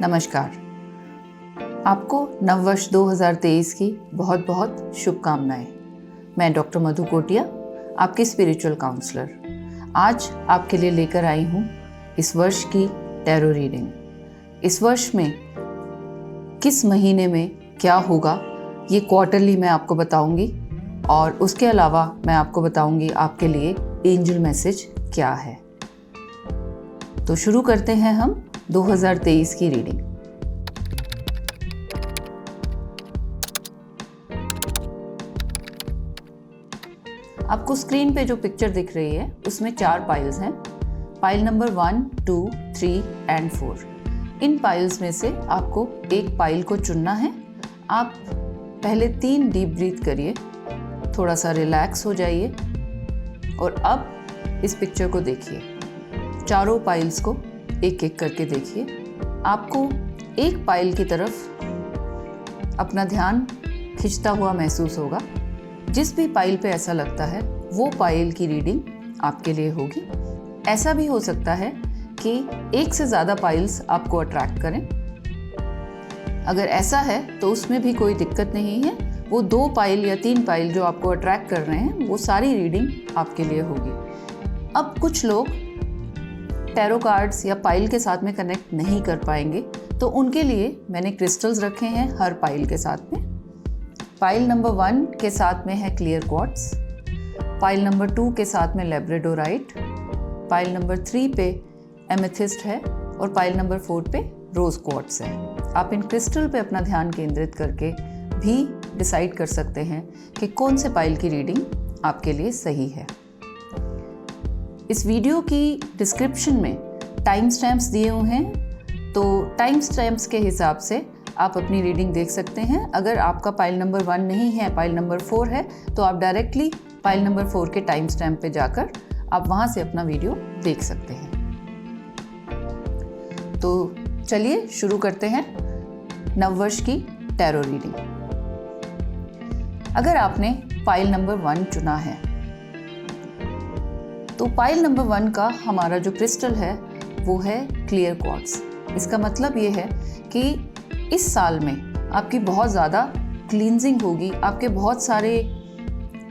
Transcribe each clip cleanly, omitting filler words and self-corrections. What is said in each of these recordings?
नमस्कार। आपको नववर्ष 2023 की बहुत बहुत शुभकामनाएं। मैं डॉक्टर मधु कोटिया, आपकी स्पिरिचुअल काउंसलर, आज आपके लिए लेकर आई हूँ इस वर्ष की टैरो रीडिंग। इस वर्ष में किस महीने में क्या होगा ये क्वार्टरली मैं आपको बताऊंगी, और उसके अलावा मैं आपको बताऊंगी आपके लिए एंजल मैसेज क्या है। तो शुरू करते हैं हम 2023 की रीडिंग। आपको स्क्रीन पे जो पिक्चर दिख रही है उसमें 4 पाइल्स हैं। Pile number 1, 2, 3 and 4। In piles में से आपको एक पाइल को चुनना है। आप पहले 3 डीप ब्रीथ करिए, थोड़ा सा रिलैक्स हो जाइए और अब इस पिक्चर को देखिए। चारों पाइल्स को एक एक करके देखिए। आपको एक पाइल की तरफ अपना ध्यान खिंचता हुआ महसूस होगा। जिस भी पाइल पे ऐसा लगता है वो पाइल की रीडिंग आपके लिए होगी। ऐसा भी हो सकता है कि एक से ज़्यादा पाइल्स आपको अट्रैक्ट करें। अगर ऐसा है तो उसमें भी कोई दिक्कत नहीं है। वो 2 पाइल या 3 पाइल जो आपको अट्रैक्ट कर रहे हैं वो सारी रीडिंग आपके लिए होगी। अब कुछ लोग टैरो कार्ड्स या पाइल के साथ में कनेक्ट नहीं कर पाएंगे, तो उनके लिए मैंने क्रिस्टल्स रखे हैं हर पाइल के साथ में। पाइल नंबर 1 के साथ में है क्लियर क्वार्ट्ज, पाइल नंबर 2 के साथ में लैब्राडोराइट, पाइल नंबर 3 पे एमेथिस्ट है और पाइल नंबर 4 पे रोज क्वार्ट्ज है। आप इन क्रिस्टल पे अपना ध्यान केंद्रित करके भी डिसाइड कर सकते हैं कि कौन से पाइल की रीडिंग आपके लिए सही है। इस वीडियो की डिस्क्रिप्शन में टाइम स्टैम्प्स दिए हुए हैं, तो टाइम स्टैम्प्स के हिसाब से आप अपनी रीडिंग देख सकते हैं। अगर आपका पाइल नंबर 1 नहीं है, पाइल नंबर 4 है, तो आप डायरेक्टली पाइल नंबर 4 के टाइम स्टैम्प पे जाकर आप वहाँ से अपना वीडियो देख सकते हैं। तो चलिए शुरू करते हैं नववर्ष की टैरो रीडिंग। अगर आपने पाइल नंबर 1 चुना है तो पाइल नंबर 1 का हमारा जो क्रिस्टल है वो है क्लियर क्वार्ट्ज। इसका मतलब ये है कि इस साल में आपकी बहुत ज़्यादा क्लींजिंग होगी। आपके बहुत सारे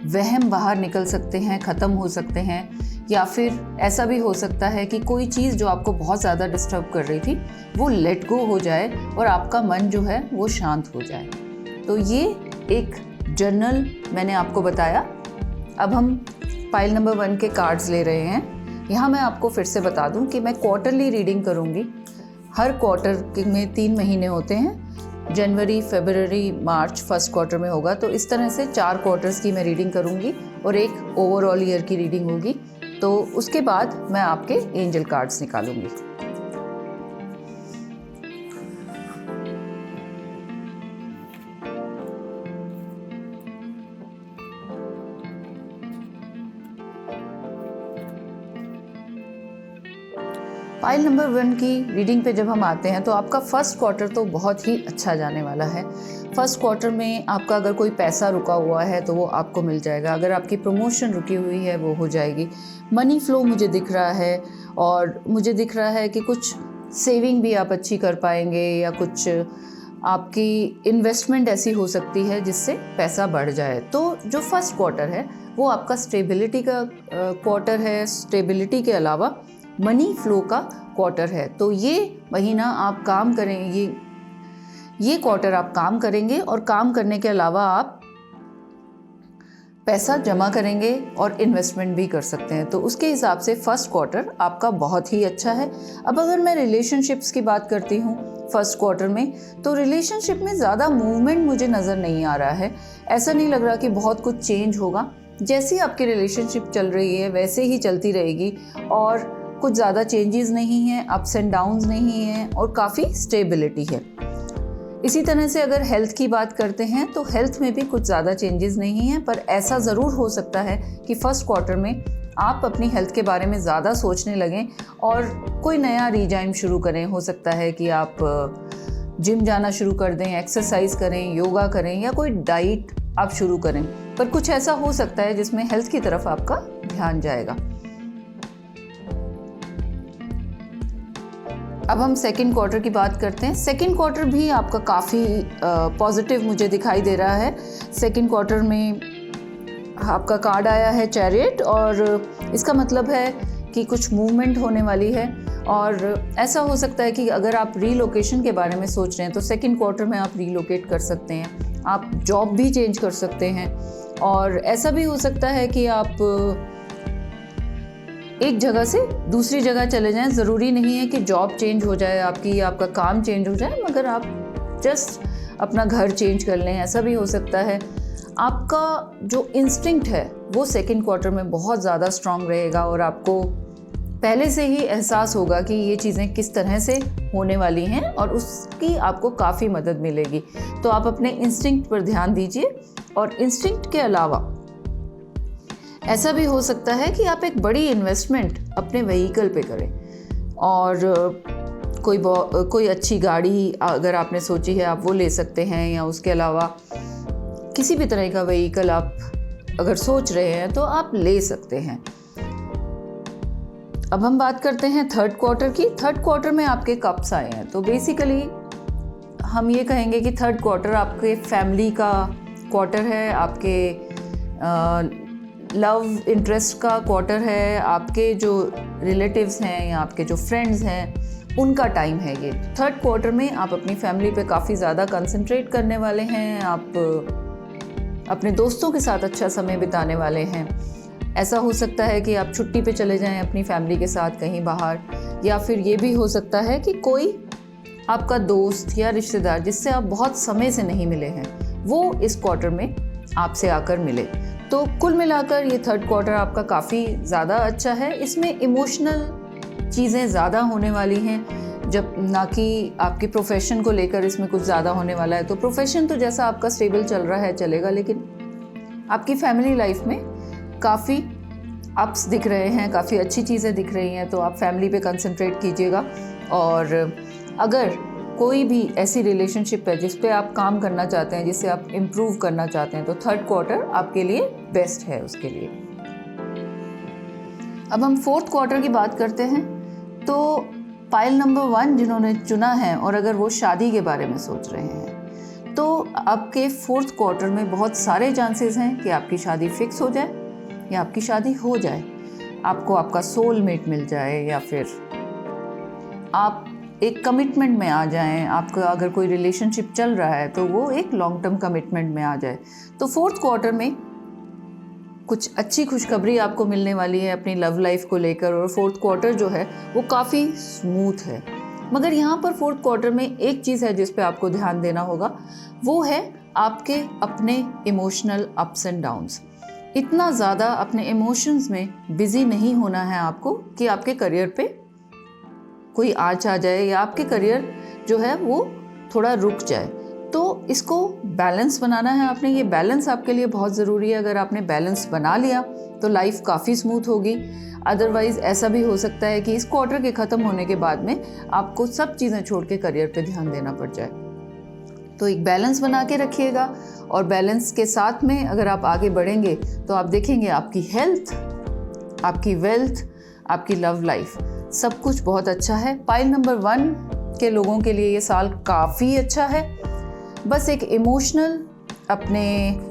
वहम बाहर निकल सकते हैं, ख़त्म हो सकते हैं, या फिर ऐसा भी हो सकता है कि कोई चीज़ जो आपको बहुत ज़्यादा डिस्टर्ब कर रही थी वो लेट गो हो जाए और आपका मन जो है वो शांत हो जाए। तो ये एक जर्नल मैंने आपको बताया। अब हम पाइल नंबर 1 के कार्ड्स ले रहे हैं। यहाँ मैं आपको फिर से बता दूँ कि मैं क्वार्टरली रीडिंग करूँगी। हर क्वार्टर में 3 महीने होते हैं, जनवरी, फरवरी, मार्च फर्स्ट क्वार्टर में होगा। तो इस तरह से 4 क्वार्टर्स की मैं रीडिंग करूँगी और एक ओवरऑल ईयर की रीडिंग होगी। तो उसके बाद मैं आपके एंजल कार्ड्स निकालूंगी। पाइल नंबर 1 की रीडिंग पे जब हम आते हैं तो आपका फर्स्ट क्वार्टर तो बहुत ही अच्छा जाने वाला है। फर्स्ट क्वार्टर में आपका अगर कोई पैसा रुका हुआ है तो वो आपको मिल जाएगा। अगर आपकी प्रमोशन रुकी हुई है वो हो जाएगी। मनी फ्लो मुझे दिख रहा है, और मुझे दिख रहा है कि कुछ सेविंग भी आप अच्छी कर पाएंगे, या कुछ आपकी इन्वेस्टमेंट ऐसी हो सकती है जिससे पैसा बढ़ जाए। तो जो फर्स्ट क्वार्टर है वो आपका स्टेबिलिटी का क्वार्टर है। स्टेबिलिटी के अलावा मनी फ्लो का क्वार्टर है। तो ये महीना आप काम करें, ये क्वार्टर आप काम करेंगे, और काम करने के अलावा आप पैसा जमा करेंगे और इन्वेस्टमेंट भी कर सकते हैं। तो उसके हिसाब से फर्स्ट क्वार्टर आपका बहुत ही अच्छा है। अब अगर मैं रिलेशनशिप्स की बात करती हूँ फर्स्ट क्वार्टर में, तो रिलेशनशिप में ज़्यादा मूवमेंट मुझे नज़र नहीं आ रहा है। ऐसा नहीं लग रहा कि बहुत कुछ चेंज होगा। जैसी आपकी रिलेशनशिप चल रही है वैसे ही चलती रहेगी, और कुछ ज़्यादा चेंजेस नहीं हैं, अप्स एंड डाउन्स नहीं हैं, और काफ़ी स्टेबिलिटी है। इसी तरह से अगर हेल्थ की बात करते हैं तो हेल्थ में भी कुछ ज़्यादा चेंजेस नहीं हैं, पर ऐसा ज़रूर हो सकता है कि फर्स्ट क्वार्टर में आप अपनी हेल्थ के बारे में ज़्यादा सोचने लगें और कोई नया रिजाइम शुरू करें। हो सकता है कि आप जिम जाना शुरू कर दें, एक्सरसाइज करें, योगा करें, या कोई डाइट आप शुरू करें। पर कुछ ऐसा हो सकता है जिसमें हेल्थ की तरफ आपका ध्यान जाएगा। अब हम सेकंड क्वार्टर की बात करते हैं। सेकंड क्वार्टर भी आपका काफ़ी पॉजिटिव मुझे दिखाई दे रहा है। सेकंड क्वार्टर में आपका कार्ड आया है चैरियट, और इसका मतलब है कि कुछ मूवमेंट होने वाली है। और ऐसा हो सकता है कि अगर आप रीलोकेशन के बारे में सोच रहे हैं तो सेकंड क्वार्टर में आप रीलोकेट कर सकते हैं, आप जॉब भी चेंज कर सकते हैं। और ऐसा भी हो सकता है कि आप एक जगह से दूसरी जगह चले जाएं। ज़रूरी नहीं है कि जॉब चेंज हो जाए आपकी, आपका काम चेंज हो जाए, मगर आप जस्ट अपना घर चेंज कर लें, ऐसा भी हो सकता है। आपका जो इंस्टिंक्ट है वो सेकंड क्वार्टर में बहुत ज़्यादा स्ट्रांग रहेगा, और आपको पहले से ही एहसास होगा कि ये चीज़ें किस तरह से होने वाली हैं, और उसकी आपको काफ़ी मदद मिलेगी। तो आप अपने इंस्टिंक्ट पर ध्यान दीजिए। और इंस्टिंक्ट के अलावा ऐसा भी हो सकता है कि आप एक बड़ी इन्वेस्टमेंट अपने व्हीकल पे करें, और कोई अच्छी गाड़ी अगर आपने सोची है आप वो ले सकते हैं, या उसके अलावा किसी भी तरह का व्हीकल आप अगर सोच रहे हैं तो आप ले सकते हैं। अब हम बात करते हैं थर्ड क्वार्टर की। थर्ड क्वार्टर में आपके कप्स आए हैं, तो बेसिकली हम ये कहेंगे कि थर्ड क्वार्टर आपके फैमिली का क्वार्टर है, आपके लव इंटरेस्ट का क्वार्टर है, आपके जो रिलेटिव्स हैं या आपके जो फ्रेंड्स हैं उनका टाइम है ये। थर्ड क्वार्टर में आप अपनी फैमिली पे काफ़ी ज़्यादा कंसंट्रेट करने वाले हैं, आप अपने दोस्तों के साथ अच्छा समय बिताने वाले हैं। ऐसा हो सकता है कि आप छुट्टी पे चले जाएं अपनी फैमिली के साथ कहीं बाहर, या फिर ये भी हो सकता है कि कोई आपका दोस्त या रिश्तेदार जिससे आप बहुत समय से नहीं मिले हैं वो इस क्वार्टर में आपसे आकर मिले। तो कुल मिलाकर ये थर्ड क्वार्टर आपका काफ़ी ज़्यादा अच्छा है। इसमें इमोशनल चीज़ें ज़्यादा होने वाली हैं, जब ना कि आपकी प्रोफेशन को लेकर इसमें कुछ ज़्यादा होने वाला है। तो प्रोफेशन तो जैसा आपका स्टेबल चल रहा है चलेगा, लेकिन आपकी फैमिली लाइफ में काफ़ी अप्स दिख रहे हैं, काफ़ी अच्छी चीज़ें दिख रही हैं। तो आप फैमिली पे कंसंट्रेट कीजिएगा। और अगर कोई भी ऐसी रिलेशनशिप है जिस पे आप काम करना चाहते हैं, जिससे आप इम्प्रूव करना चाहते हैं, तो थर्ड क्वार्टर आपके लिए बेस्ट है उसके लिए। अब हम फोर्थ क्वार्टर की बात करते हैं। तो पाइल नंबर 1 जिन्होंने चुना है, और अगर वो शादी के बारे में सोच रहे हैं, तो आपके फोर्थ क्वार्टर में बहुत सारे चांसेस हैं कि आपकी शादी फिक्स हो जाए या आपकी शादी हो जाए, आपको आपका सोलमेट मिल जाए, या फिर आप एक कमिटमेंट में आ जाएं। आपका अगर कोई रिलेशनशिप चल रहा है तो वो एक लॉन्ग टर्म कमिटमेंट में आ जाए। तो फोर्थ क्वार्टर में कुछ अच्छी खुशखबरी आपको मिलने वाली है अपनी लव लाइफ को लेकर, और फोर्थ क्वार्टर जो है वो काफ़ी स्मूथ है। मगर यहाँ पर फोर्थ क्वार्टर में एक चीज़ है जिस पे आपको ध्यान देना होगा, वो है आपके अपने इमोशनल अप्स एंड डाउन्स। इतना ज़्यादा अपने इमोशंस में बिजी नहीं होना है आपको कि आपके करियर पे कोई आँच आ जाए या आपके करियर जो है वो थोड़ा रुक जाए। तो इसको बैलेंस बनाना है आपने। ये बैलेंस आपके लिए बहुत ज़रूरी है। अगर आपने बैलेंस बना लिया तो लाइफ काफ़ी स्मूथ होगी। अदरवाइज़ ऐसा भी हो सकता है कि इस क्वार्टर के ख़त्म होने के बाद में आपको सब चीज़ें छोड़ के करियर पे ध्यान देना पड़ जाए। तो एक बैलेंस बना के रखिएगा, और बैलेंस के साथ में अगर आप आगे बढ़ेंगे तो आप देखेंगे आपकी हेल्थ, आपकी वेल्थ, आपकी लव लाइफ सब कुछ बहुत अच्छा है। पाइल नंबर 1 के लोगों के लिए ये साल काफ़ी अच्छा है। बस एक अपने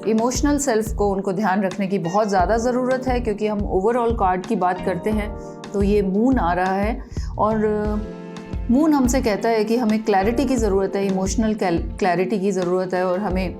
इमोशनल सेल्फ को उनको ध्यान रखने की बहुत ज़्यादा ज़रूरत है, क्योंकि हम ओवरऑल कार्ड की बात करते हैं तो ये मून आ रहा है, और मून हमसे कहता है कि हमें क्लैरिटी की ज़रूरत है, इमोशनल क्लैरिटी की ज़रूरत है। और हमें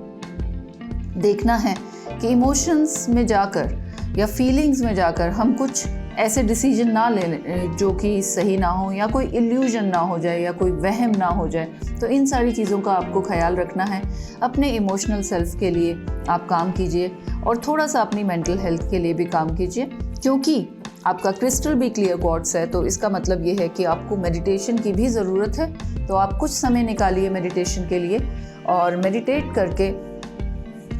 देखना है कि इमोशंस में जाकर या फीलिंग्स में जाकर हम कुछ ऐसे डिसीजन ना ले लें जो कि सही ना हो, या कोई इल्यूजन ना हो जाए, या कोई वहम ना हो जाए। तो इन सारी चीज़ों का आपको ख्याल रखना है। अपने इमोशनल सेल्फ के लिए आप काम कीजिए, और थोड़ा सा अपनी मेंटल हेल्थ के लिए भी काम कीजिए, क्योंकि आपका क्रिस्टल भी क्लियर क्वार्ट्ज है। तो इसका मतलब ये है कि आपको मेडिटेशन की भी ज़रूरत है। तो आप कुछ समय निकालिए मेडिटेशन के लिए, और मेडिटेट करके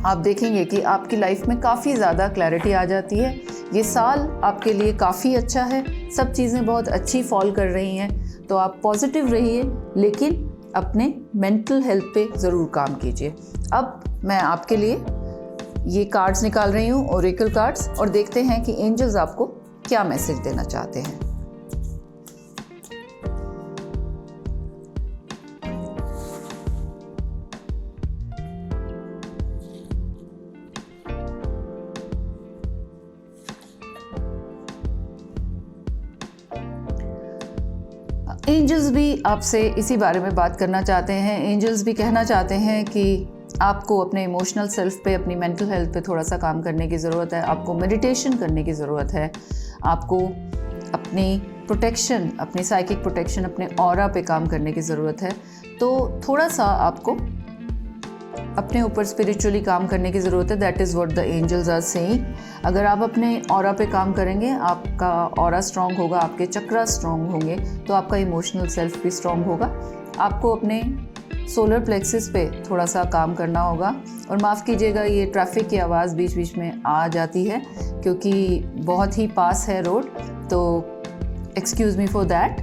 आप देखेंगे कि आपकी लाइफ में काफ़ी ज़्यादा क्लैरिटी आ जाती है। ये साल आपके लिए काफ़ी अच्छा है, सब चीज़ें बहुत अच्छी फॉल कर रही हैं। तो आप पॉजिटिव रहिए, लेकिन अपने मेंटल हेल्थ पे ज़रूर काम कीजिए। अब मैं आपके लिए ये कार्ड्स निकाल रही हूँ, ओरेकल कार्ड्स, और देखते हैं कि एंजल्स आपको क्या मैसेज देना चाहते हैं। एंजल्स भी आपसे इसी बारे में बात करना चाहते हैं। एंजल्स भी कहना चाहते हैं कि आपको अपने इमोशनल सेल्फ पे, अपनी मेंटल हेल्थ पे थोड़ा सा काम करने की ज़रूरत है। आपको मेडिटेशन करने की ज़रूरत है। आपको अपनी प्रोटेक्शन, अपनी साइकिक प्रोटेक्शन, अपने ऑरा पे काम करने की ज़रूरत है। तो थोड़ा सा आपको अपने ऊपर स्पिरिचुअली काम करने की ज़रूरत है। That is what the angels are saying. अगर आप अपने ऑरा पे काम करेंगे, आपका ऑरा स्ट्रॉन्ग होगा, आपके चक्रा स्ट्रॉन्ग होंगे, तो आपका इमोशनल सेल्फ भी स्ट्रॉन्ग होगा। आपको अपने सोलर प्लेक्सिस पे थोड़ा सा काम करना होगा। और माफ़ कीजिएगा, ये ट्रैफिक की आवाज़ बीच बीच में आ जाती है क्योंकि बहुत ही पास है रोड, तो एक्सक्यूज़ मी फॉर दैट।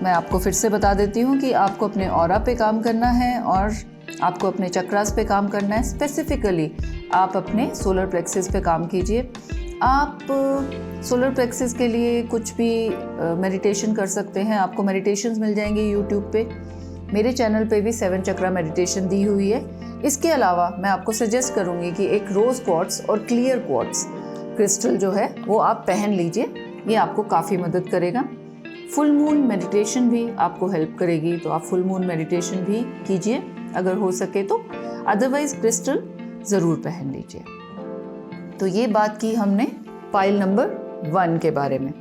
मैं आपको फिर से बता देती हूँ कि आपको अपने ऑरा पे काम करना है और आपको अपने चक्रास पे काम करना है। स्पेसिफिकली आप अपने सोलर प्लेक्सिस पे काम कीजिए। आप सोलर प्लेक्सिस के लिए कुछ भी मेडिटेशन कर सकते हैं। आपको मेडिटेशंस मिल जाएंगे यूट्यूब पे। मेरे चैनल पे भी 7 चक्रा मेडिटेशन दी हुई है। इसके अलावा मैं आपको सजेस्ट करूँगी कि एक रोज़ क्वार्ट्स और क्लियर क्वार्ट्स क्रिस्टल जो है वो आप पहन लीजिए। ये आपको काफ़ी मदद करेगा। फुल मून मेडिटेशन भी आपको हेल्प करेगी, तो आप फुल मून मेडिटेशन भी कीजिए अगर हो सके तो। अदरवाइज क्रिस्टल ज़रूर पहन लीजिए। तो ये बात की हमने पाइल नंबर 1 के बारे में।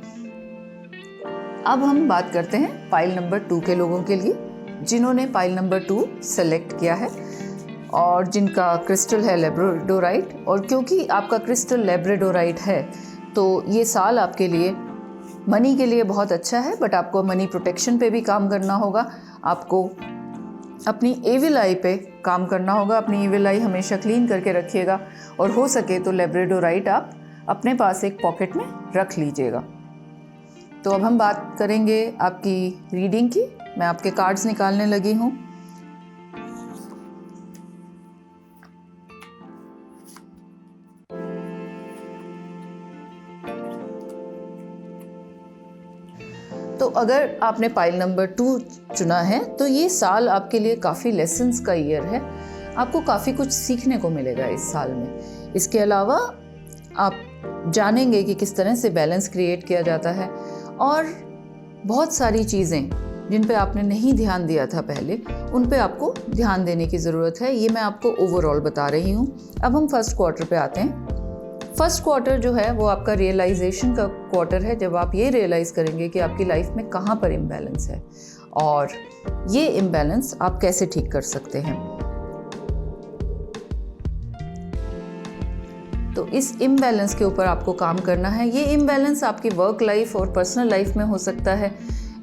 अब हम बात करते हैं पाइल नंबर 2 के लोगों के लिए, जिन्होंने पाइल नंबर 2 सेलेक्ट किया है और जिनका क्रिस्टल है लैब्राडोराइट। और क्योंकि आपका क्रिस्टल लैब्राडोराइट है तो ये साल आपके लिए मनी के लिए बहुत अच्छा है, बट आपको मनी प्रोटेक्शन पे भी काम करना होगा। आपको अपनी एविल आई पे काम करना होगा। अपनी एविल आई हमेशा क्लीन करके रखिएगा और हो सके तो लैब्राडोराइट आप अपने पास एक पॉकेट में रख लीजिएगा। तो अब हम बात करेंगे आपकी रीडिंग की। मैं आपके कार्ड्स निकालने लगी हूँ। तो अगर आपने पाइल नंबर 2 चुना है तो ये साल आपके लिए काफ़ी लेसन्स का ईयर है। आपको काफ़ी कुछ सीखने को मिलेगा इस साल में। इसके अलावा आप जानेंगे कि किस तरह से बैलेंस क्रिएट किया जाता है और बहुत सारी चीज़ें जिन पे आपने नहीं ध्यान दिया था पहले, उन पे आपको ध्यान देने की ज़रूरत है। ये मैं आपको ओवरऑल बता रही हूँ। अब हम फर्स्ट क्वार्टर पे आते हैं। फर्स्ट क्वार्टर जो है वो आपका रियलाइजेशन का क्वार्टर है, जब आप ये रियलाइज़ करेंगे कि आपकी लाइफ में कहाँ पर इम्बैलेंस है और ये इम्बैलेंस आप कैसे ठीक कर सकते हैं। तो इस इम्बैलेंस के ऊपर आपको काम करना है। ये इम्बैलेंस आपकी वर्क लाइफ और पर्सनल लाइफ में हो सकता है,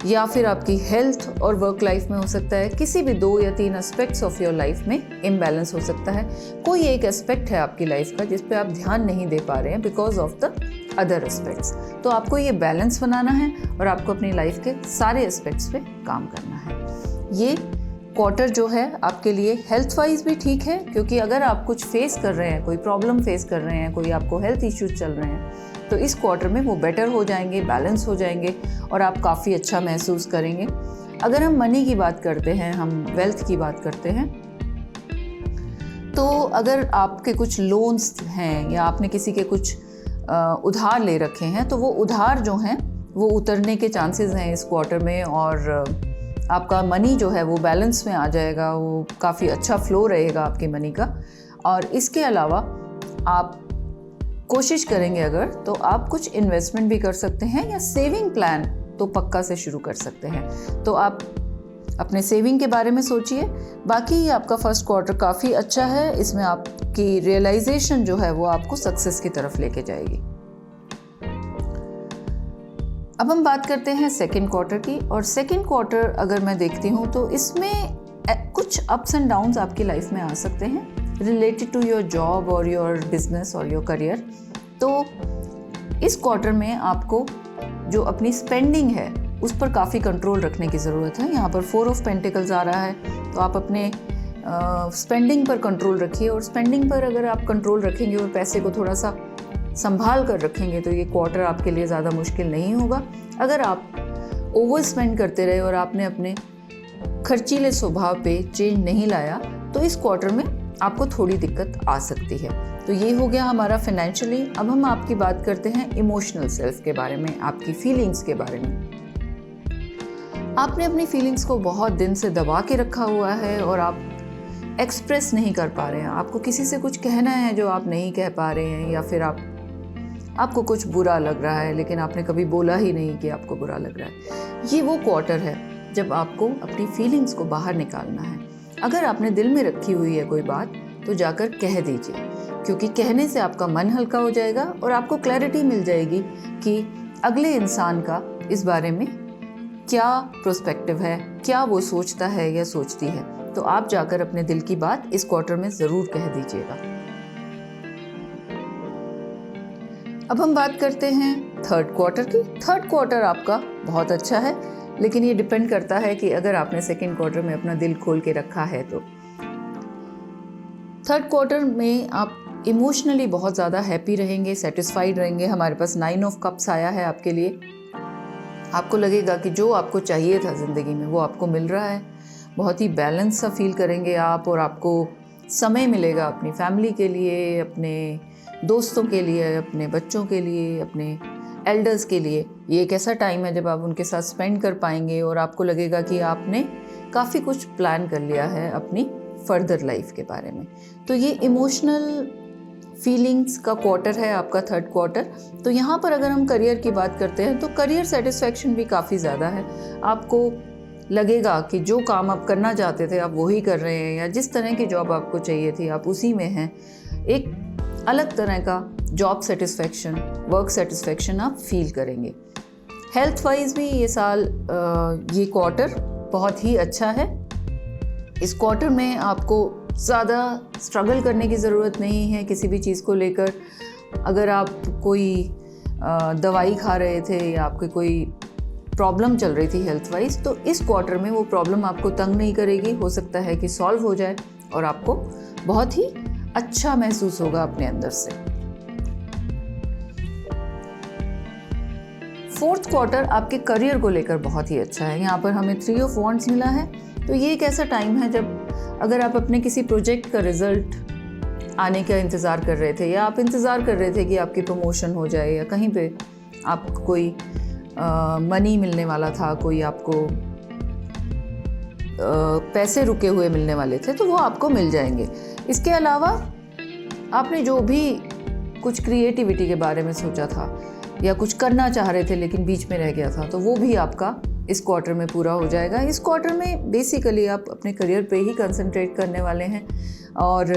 या फिर आपकी हेल्थ और वर्क लाइफ में हो सकता है। किसी भी 2 या 3 एस्पेक्ट्स ऑफ योर लाइफ में इम्बैलेंस हो सकता है। कोई एक एस्पेक्ट है आपकी लाइफ का जिस पे आप ध्यान नहीं दे पा रहे हैं because of the other aspects. तो आपको ये बैलेंस बनाना है और आपको अपनी लाइफ के सारे एस्पेक्ट्स पे काम करना है। ये क्वार्टर जो है आपके लिए हेल्थ वाइज भी ठीक है, क्योंकि अगर आप कुछ फेस कर रहे हैं, कोई प्रॉब्लम फेस कर रहे हैं, कोई आपको हेल्थ इश्यूज चल रहे हैं, तो इस क्वार्टर में वो बेटर हो जाएंगे, बैलेंस हो जाएंगे और आप काफ़ी अच्छा महसूस करेंगे। अगर हम मनी की बात करते हैं, हम वेल्थ की बात करते हैं, तो अगर आपके कुछ लोन्स हैं या आपने किसी के कुछ उधार ले रखे हैं, तो वो उधार जो हैं वो उतरने के चांसेस हैं इस क्वार्टर में और आपका मनी जो है वो बैलेंस में आ जाएगा। वो काफ़ी अच्छा फ्लो रहेगा आपके मनी का। और इसके अलावा आप कोशिश करेंगे अगर, तो आप कुछ इन्वेस्टमेंट भी कर सकते हैं या सेविंग प्लान तो पक्का से शुरू कर सकते हैं। तो आप अपने सेविंग के बारे में सोचिए। बाकी आपका फर्स्ट क्वार्टर काफ़ी अच्छा है। इसमें आपकी रियलाइजेशन जो है वो आपको सक्सेस की तरफ लेके जाएगी। अब हम बात करते हैं सेकेंड क्वार्टर की। और सेकेंड क्वार्टर अगर मैं देखती हूँ तो इसमें कुछ अप्स एंड डाउन्स आपकी लाइफ में आ सकते हैं रिलेटेड टू योर जॉब और योर बिजनेस और योर करियर। तो इस क्वार्टर में आपको जो अपनी स्पेंडिंग है उस पर काफ़ी कंट्रोल रखने की ज़रूरत है। यहाँ पर 4 ऑफ पेंटिकल्स आ रहा है, तो आप अपने स्पेंडिंग पर कंट्रोल रखिए। और स्पेंडिंग पर अगर आप कंट्रोल रखेंगे और पैसे को थोड़ा सा संभाल कर रखेंगे तो ये क्वार्टर आपके लिए ज़्यादा मुश्किल नहीं होगा। अगर आप ओवर स्पेंड करते रहे और आपने अपने खर्चीले स्वभाव पे चेंज नहीं लाया तो इस क्वार्टर में आपको थोड़ी दिक्कत आ सकती है। तो ये हो गया हमारा फाइनेंशियली। अब हम आपकी बात करते हैं इमोशनल सेल्फ के बारे में, आपकी फीलिंग्स के बारे में। आपने अपनी फीलिंग्स को बहुत दिन से दबा के रखा हुआ है और आप एक्सप्रेस नहीं कर पा रहे हैं। आपको किसी से कुछ कहना है जो आप नहीं कह पा रहे हैं, या फिर आपको कुछ बुरा लग रहा है लेकिन आपने कभी बोला ही नहीं कि आपको बुरा लग रहा है। ये वो क्वार्टर है जब आपको अपनी फीलिंग्स को बाहर निकालना है। अगर आपने दिल में रखी हुई है कोई बात तो जाकर कह दीजिए, क्योंकि कहने से आपका मन हल्का हो जाएगा और आपको क्लैरिटी मिल जाएगी कि अगले इंसान का इस बारे में क्या प्रोस्पेक्टिव है, क्या वो सोचता है या सोचती है। तो आप जाकर अपने दिल की बात इस क्वार्टर में ज़रूर कह दीजिएगा। अब हम बात करते हैं थर्ड क्वार्टर की। थर्ड क्वार्टर आपका बहुत अच्छा है, लेकिन ये डिपेंड करता है कि अगर आपने सेकेंड क्वार्टर में अपना दिल खोल के रखा है तो। थर्ड क्वार्टर में आप इमोशनली बहुत ज़्यादा हैप्पी रहेंगे, सेटिस्फाइड रहेंगे। हमारे पास 9 ऑफ कप्स आया है आपके लिए। आपको लगेगा कि जो आपको चाहिए था ज़िंदगी में वो आपको मिल रहा है। बहुत ही बैलेंस सा फील करेंगे आप, और आपको समय मिलेगा अपनी फैमिली के लिए, अपने दोस्तों के लिए, अपने बच्चों के लिए, अपने एल्डर्स के लिए। ये एक ऐसा टाइम है जब आप उनके साथ स्पेंड कर पाएंगे और आपको लगेगा कि आपने काफ़ी कुछ प्लान कर लिया है अपनी फर्दर लाइफ के बारे में। तो ये इमोशनल फीलिंग्स का क्वार्टर है आपका थर्ड क्वार्टर। तो यहाँ पर अगर हम करियर की बात करते हैं तो करियर सेटिस्फैक्शन भी काफ़ी ज़्यादा है। आपको लगेगा कि जो काम आप करना चाहते थे आप वही कर रहे हैं, या जिस तरह की जॉब आपको चाहिए थी आप उसी में हैं। एक अलग तरह का जॉब सेटिस्फैक्शन, वर्क सेटिस्फैक्शन आप फील करेंगे। हेल्थ वाइज भी ये साल ये क्वार्टर बहुत ही अच्छा है। इस क्वार्टर में आपको ज़्यादा स्ट्रगल करने की ज़रूरत नहीं है किसी भी चीज़ को लेकर। अगर आप कोई दवाई खा रहे थे या आपके कोई प्रॉब्लम चल रही थी हेल्थ वाइज, तो इस क्वार्टर में वो प्रॉब्लम आपको तंग नहीं करेगी। हो सकता है कि सॉल्व हो जाए और आपको बहुत ही अच्छा महसूस होगा अपने अंदर से। फोर्थ क्वार्टर आपके करियर को लेकर बहुत ही अच्छा है। यहाँ पर हमें 3 ऑफ वॉन्ड्स मिला है। तो ये एक ऐसा टाइम है जब अगर आप अपने किसी प्रोजेक्ट का रिजल्ट आने का इंतज़ार कर रहे थे, या आप इंतज़ार कर रहे थे कि आपकी प्रमोशन हो जाए, या कहीं पे आपको कोई मनी मिलने वाला था, कोई आपको पैसे रुके हुए मिलने वाले थे, तो वो आपको मिल जाएंगे। इसके अलावा आपने जो भी कुछ क्रिएटिविटी के बारे में सोचा था या कुछ करना चाह रहे थे लेकिन बीच में रह गया था, तो वो भी आपका इस क्वार्टर में पूरा हो जाएगा। इस क्वार्टर में बेसिकली आप अपने करियर पे ही कंसंट्रेट करने वाले हैं, और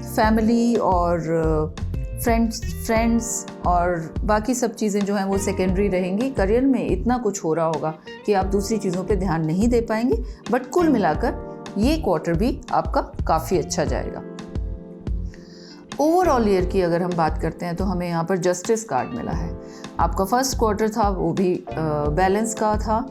फैमिली और फ्रेंड्स और बाकी सब चीज़ें जो हैं वो सेकेंडरी रहेंगी। करियर में इतना कुछ हो रहा होगा कि आप दूसरी चीज़ों पे ध्यान नहीं दे पाएंगे। बट कुल मिलाकर ये क्वार्टर भी आपका काफ़ी अच्छा जाएगा। ओवरऑल ईयर की अगर हम बात करते हैं तो हमें यहाँ पर जस्टिस कार्ड मिला है। आपका फर्स्ट क्वार्टर था वो भी बैलेंस का था,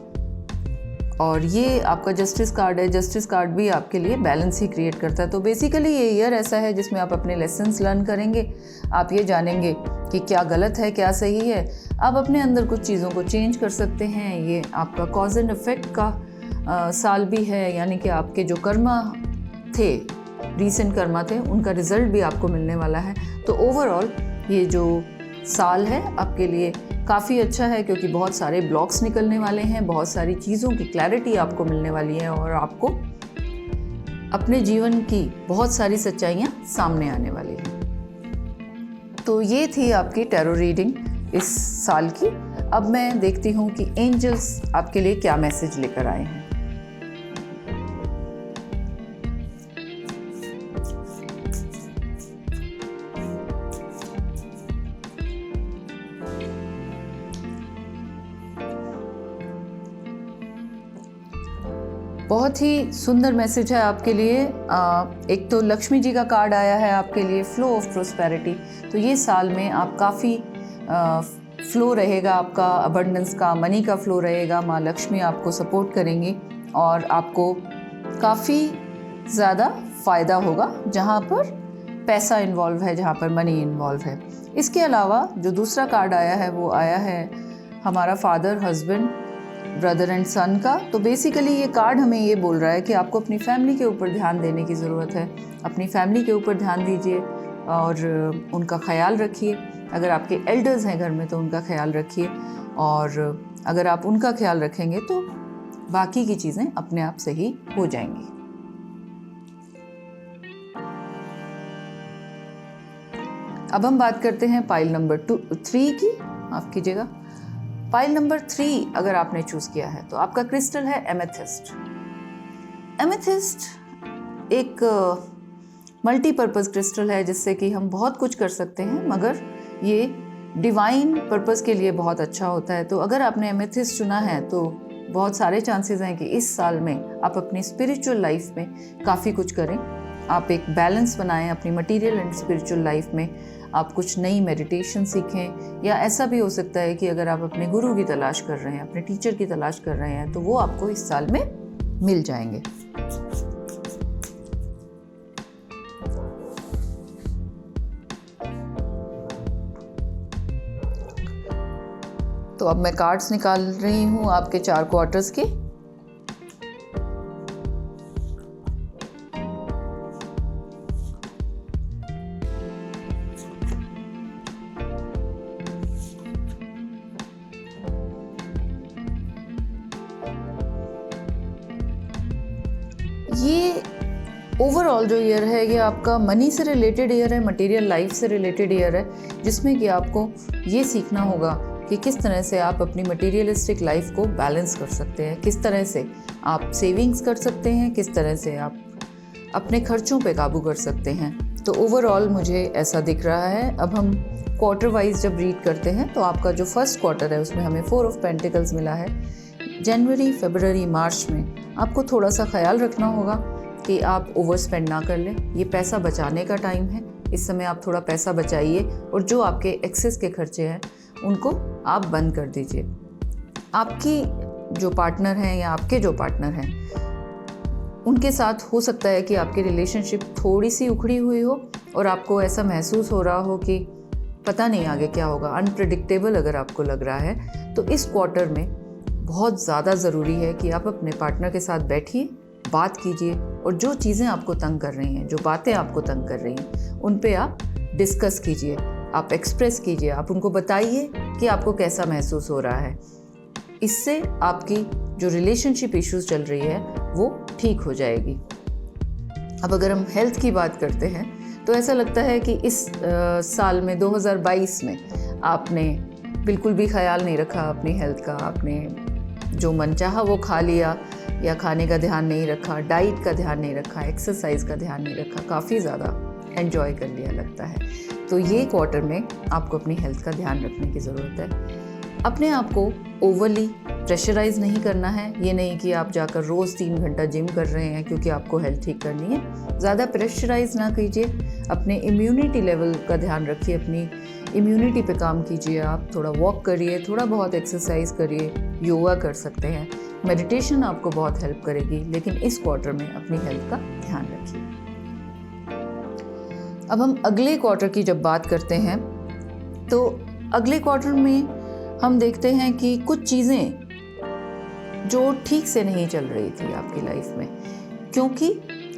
और ये आपका जस्टिस कार्ड है। जस्टिस कार्ड भी आपके लिए बैलेंस ही क्रिएट करता है। तो बेसिकली ये ईयर ऐसा है जिसमें आप अपने लेसन्स लर्न करेंगे। आप ये जानेंगे कि क्या गलत है, क्या सही है। आप अपने अंदर कुछ चीज़ों को चेंज कर सकते हैं। ये आपका कॉज एंड इफेक्ट का साल भी है, यानी कि आपके जो कर्मा थे, रीसेंट कर्मा थे, उनका रिजल्ट भी आपको मिलने वाला है। तो ओवरऑल ये जो साल है आपके लिए काफ़ी अच्छा है, क्योंकि बहुत सारे ब्लॉक्स निकलने वाले हैं, बहुत सारी चीज़ों की क्लैरिटी आपको मिलने वाली है, और आपको अपने जीवन की बहुत सारी सच्चाइयाँ सामने आने वाली हैं। तो ये थी आपकी टैरो रीडिंग इस साल की। अब मैं देखती हूँ कि एंजल्स आपके लिए क्या मैसेज लेकर आए हैं। बहुत ही सुंदर मैसेज है आपके लिए। एक तो लक्ष्मी जी का कार्ड आया है आपके लिए, फ्लो ऑफ प्रोस्पेरिटी। तो ये साल में आप काफ़ी फ्लो रहेगा आपका, अबंडेंस का, मनी का फ्लो रहेगा। माँ लक्ष्मी आपको सपोर्ट करेंगी और आपको काफ़ी ज़्यादा फ़ायदा होगा जहाँ पर पैसा इन्वॉल्व है, जहाँ पर मनी इन्वॉल्व है। इसके अलावा जो दूसरा कार्ड आया है वो आया है हमारा फादर, हस्बैंड, ब्रदर एंड सन का। तो बेसिकली ये कार्ड हमें ये बोल रहा है कि आपको अपनी फैमिली के ऊपर ध्यान देने की ज़रूरत है। अपनी फैमिली के ऊपर ध्यान दीजिए और उनका ख्याल रखिए। अगर आपके एल्डर्स हैं घर में तो उनका ख्याल रखिए, और अगर आप उनका ख्याल रखेंगे तो बाकी की चीज़ें अपने आप सही हो जाएंगी। अब हम बात करते हैं पाइल नंबर 3 की। माफ कीजिएगा, पाइल नंबर 3 अगर आपने चूज किया है तो आपका क्रिस्टल है एमेथिस्ट। एमेथिस्ट एक मल्टीपर्पज क्रिस्टल है जिससे कि हम बहुत कुछ कर सकते हैं, मगर ये डिवाइन पर्पस के लिए बहुत अच्छा होता है। तो अगर आपने एमेथिस्ट चुना है तो बहुत सारे चांसेस हैं कि इस साल में आप अपनी स्पिरिचुअल लाइफ में काफ़ी कुछ करें। आप एक बैलेंस बनाएं अपनी मटेरियल एंड स्पिरिचुअल लाइफ में। आप कुछ नई मेडिटेशन सीखें, या ऐसा भी हो सकता है कि अगर आप अपने गुरु की तलाश कर रहे हैं, अपने टीचर की तलाश कर रहे हैं, तो वो आपको इस साल में मिल जाएंगे। तो अब मैं कार्ड्स निकाल रही हूँ आपके 4 क्वार्टर्स के। ये ओवरऑल जो ईयर है ये आपका मनी से रिलेटेड ईयर है, मटेरियल लाइफ से रिलेटेड ईयर है, जिसमें कि आपको ये सीखना होगा कि किस तरह से आप अपनी मटेरियलिस्टिक लाइफ को बैलेंस कर सकते हैं, किस तरह से आप सेविंग्स कर सकते हैं, किस तरह से आप अपने खर्चों पे काबू कर सकते हैं। तो ओवरऑल मुझे ऐसा दिख रहा है। अब हम क्वार्टर वाइज जब रीड करते हैं तो आपका जो फर्स्ट क्वार्टर है उसमें हमें 4 ऑफ पेंटिकल्स मिला है। जनवरी, फरवरी, मार्च में आपको थोड़ा सा ख्याल रखना होगा कि आप ओवर स्पेंड ना कर लें। ये पैसा बचाने का टाइम है, इस समय आप थोड़ा पैसा बचाइए और जो आपके एक्सेस के खर्चे हैं उनको आप बंद कर दीजिए। आपकी जो पार्टनर हैं या आपके जो पार्टनर हैं उनके साथ हो सकता है कि आपकी रिलेशनशिप थोड़ी सी उखड़ी हुई हो और आपको ऐसा महसूस हो रहा हो कि पता नहीं आगे क्या होगा, अनप्रेडिक्टेबल अगर आपको लग रहा है, तो इस क्वार्टर में बहुत ज़्यादा ज़रूरी है कि आप अपने पार्टनर के साथ बैठिए, बात कीजिए और जो चीज़ें आपको तंग कर रही हैं, जो बातें आपको तंग कर रही हैं, उन पे आप डिस्कस कीजिए, आप एक्सप्रेस कीजिए, आप उनको बताइए कि आपको कैसा महसूस हो रहा है। इससे आपकी जो रिलेशनशिप इश्यूज चल रही है वो ठीक हो जाएगी। अब अगर हम हेल्थ की बात करते हैं तो ऐसा लगता है कि इस साल में 2022 में आपने बिल्कुल भी ख्याल नहीं रखा अपनी हेल्थ का। आपने जो मन चाहा वो खा लिया या खाने का ध्यान नहीं रखा, डाइट का ध्यान नहीं रखा, एक्सरसाइज का ध्यान नहीं रखा, काफ़ी ज़्यादा एंजॉय कर लिया लगता है। तो ये क्वार्टर में आपको अपनी हेल्थ का ध्यान रखने की ज़रूरत है। अपने आप को ओवरली प्रेशराइज नहीं करना है। ये नहीं कि आप जाकर रोज़ 3 घंटा जिम कर रहे हैं क्योंकि आपको हेल्थ ठीक करनी है। ज़्यादा प्रेशराइज ना कीजिए, अपने इम्यूनिटी लेवल का ध्यान रखिए, अपनी इम्यूनिटी पे काम कीजिए। आप थोड़ा वॉक करिए, थोड़ा बहुत एक्सरसाइज करिए, योगा कर सकते हैं, मेडिटेशन आपको बहुत हेल्प करेगी। लेकिन इस क्वार्टर में अपनी हेल्थ का ध्यान रखिए। अब हम अगले क्वार्टर की जब बात करते हैं तो अगले क्वार्टर में हम देखते हैं कि कुछ चीज़ें जो ठीक से नहीं चल रही थी आपकी लाइफ में, क्योंकि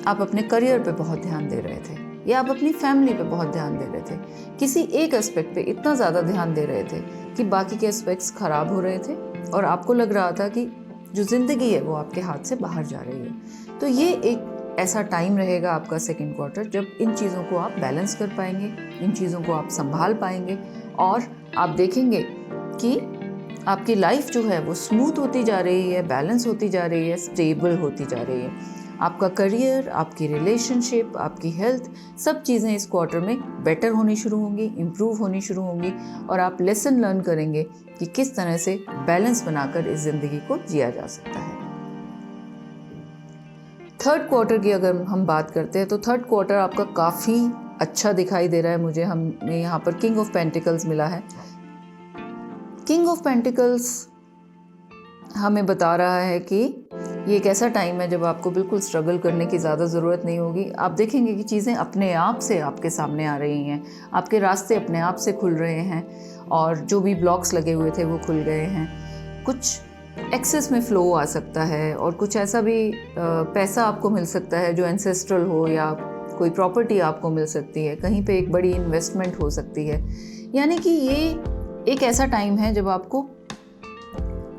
आप अपने करियर पे बहुत ध्यान दे रहे थे या आप अपनी फैमिली पे बहुत ध्यान दे रहे थे। किसी एक एस्पेक्ट पे इतना ज़्यादा ध्यान दे रहे थे कि बाकी के एस्पेक्ट्स ख़राब हो रहे थे और आपको लग रहा था कि जो ज़िंदगी है वो आपके हाथ से बाहर जा रही है। तो ये एक ऐसा टाइम रहेगा आपका सेकेंड क्वार्टर जब इन चीज़ों को आप बैलेंस कर पाएंगे, इन चीज़ों को आप संभाल पाएंगे और आप देखेंगे कि आपकी लाइफ जो है वो स्मूथ होती जा रही है, बैलेंस होती जा रही है, स्टेबल होती जा रही है। आपका करियर, आपकी रिलेशनशिप, आपकी हेल्थ, सब चीज़ें इस क्वार्टर में बेटर होनी शुरू होंगी, इम्प्रूव होनी शुरू होंगी और आप लेसन लर्न करेंगे कि किस तरह से बैलेंस बनाकर इस ज़िंदगी को जिया जा सकता है। थर्ड क्वार्टर की अगर हम बात करते हैं तो थर्ड क्वार्टर आपका काफ़ी अच्छा दिखाई दे रहा है मुझे। हमें यहाँ पर किंग ऑफ पेंटिकल्स मिला है। किंग ऑफ पेंटिकल्स हमें बता रहा है कि ये एक ऐसा टाइम है जब आपको बिल्कुल स्ट्रगल करने की ज़्यादा ज़रूरत नहीं होगी। आप देखेंगे कि चीज़ें अपने आप से आपके सामने आ रही हैं, आपके रास्ते अपने आप से खुल रहे हैं और जो भी ब्लॉक्स लगे हुए थे वो खुल गए हैं। कुछ एक्सेस में फ़्लो आ सकता है और कुछ ऐसा भी पैसा आपको मिल सकता है जो एंसेस्ट्रल हो या कोई प्रॉपर्टी आपको मिल सकती है, कहीं पे एक बड़ी इन्वेस्टमेंट हो सकती है। यानी कि ये एक ऐसा टाइम है जब आपको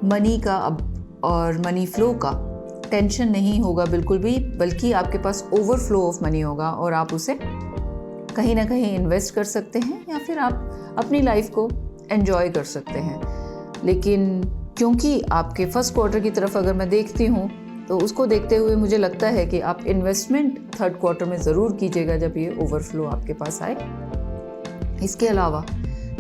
मनी का अब और मनी फ्लो का टेंशन नहीं होगा बिल्कुल भी, बल्कि आपके पास ओवरफ्लो ऑफ मनी होगा और आप उसे कहीं ना कहीं इन्वेस्ट कर सकते हैं या फिर आप अपनी लाइफ को एंजॉय कर सकते हैं। लेकिन क्योंकि आपके फर्स्ट क्वार्टर की तरफ अगर मैं देखती हूँ तो उसको देखते हुए मुझे लगता है कि आप इन्वेस्टमेंट थर्ड क्वार्टर में ज़रूर कीजिएगा जब ये ओवरफ्लो आपके पास आए। इसके अलावा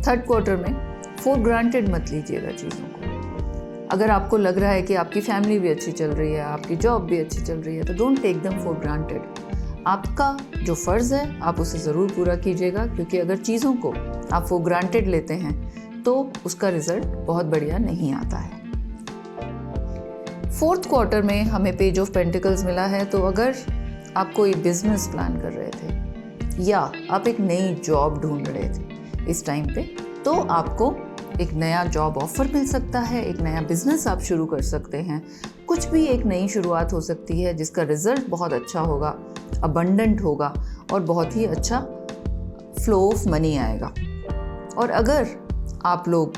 थर्ड क्वार्टर में फॉर ग्रांटेड मत लीजिएगा चीज़ों को। अगर आपको लग रहा है कि आपकी फैमिली भी अच्छी चल रही है, आपकी जॉब भी अच्छी चल रही है, तो don't take them for granted. आपका जो फ़र्ज़ है आप उसे ज़रूर पूरा कीजिएगा, क्योंकि अगर चीज़ों को आप फॉर ग्रांटेड लेते हैं तो उसका रिज़ल्ट बहुत बढ़िया नहीं आता है। फोर्थ क्वार्टर में हमें पेज ऑफ पेंटिकल्स मिला है, तो अगर आप कोई बिजनेस प्लान कर रहे थे या आप एक नई जॉब ढूंढ रहे थे इस टाइम पे, तो आपको एक नया जॉब ऑफर मिल सकता है, एक नया बिजनेस आप शुरू कर सकते हैं। कुछ भी एक नई शुरुआत हो सकती है जिसका रिजल्ट बहुत अच्छा होगा, अबंडेंट होगा और बहुत ही अच्छा फ्लो ऑफ मनी आएगा। और अगर आप लोग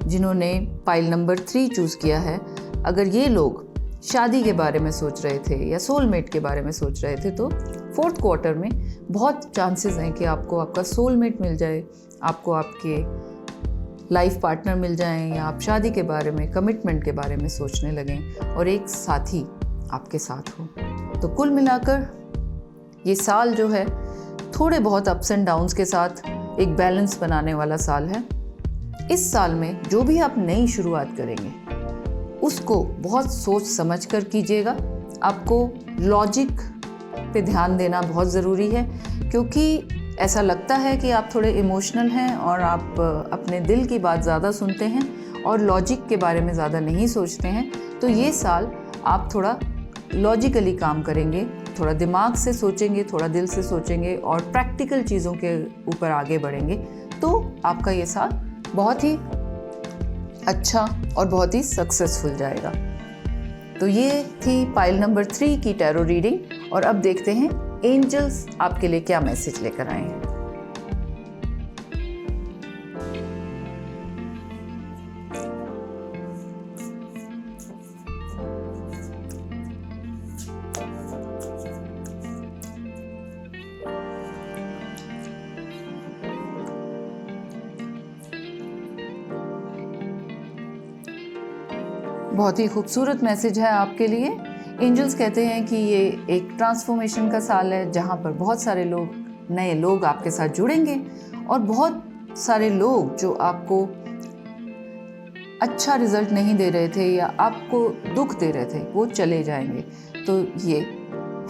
जिन्होंने पाइल नंबर 3 चूज़ किया है, अगर ये लोग शादी के बारे में सोच रहे थे या सोलमेट के बारे में सोच रहे थे, तो फोर्थ क्वार्टर में बहुत चांसेस हैं कि आपको आपका सोलमेट मिल जाए, आपको आपके लाइफ पार्टनर मिल जाएं, या आप शादी के बारे में, कमिटमेंट के बारे में सोचने लगें और एक साथी आपके साथ हो। तो कुल मिलाकर ये साल जो है थोड़े बहुत अप्स एंड डाउन्स के साथ एक बैलेंस बनाने वाला साल है। इस साल में जो भी आप नई शुरुआत करेंगे उसको बहुत सोच समझ कर कीजिएगा। आपको लॉजिक पे ध्यान देना बहुत ज़रूरी है, क्योंकि ऐसा लगता है कि आप थोड़े इमोशनल हैं और आप अपने दिल की बात ज़्यादा सुनते हैं और लॉजिक के बारे में ज़्यादा नहीं सोचते हैं। तो ये साल आप थोड़ा लॉजिकली काम करेंगे, थोड़ा दिमाग से सोचेंगे, थोड़ा दिल से सोचेंगे और प्रैक्टिकल चीज़ों के ऊपर आगे बढ़ेंगे, तो आपका ये साल बहुत ही अच्छा और बहुत ही सक्सेसफुल जाएगा। तो ये थी पाइल नंबर 3 की टैरो रीडिंग, और अब देखते हैं एंजल्स आपके लिए क्या मैसेज लेकर आए हैं। बहुत ही खूबसूरत मैसेज है आपके लिए। एंजल्स कहते हैं कि ये एक ट्रांसफॉर्मेशन का साल है, जहाँ पर बहुत सारे लोग, नए लोग आपके साथ जुड़ेंगे और बहुत सारे लोग जो आपको अच्छा रिजल्ट नहीं दे रहे थे या आपको दुख दे रहे थे वो चले जाएंगे। तो ये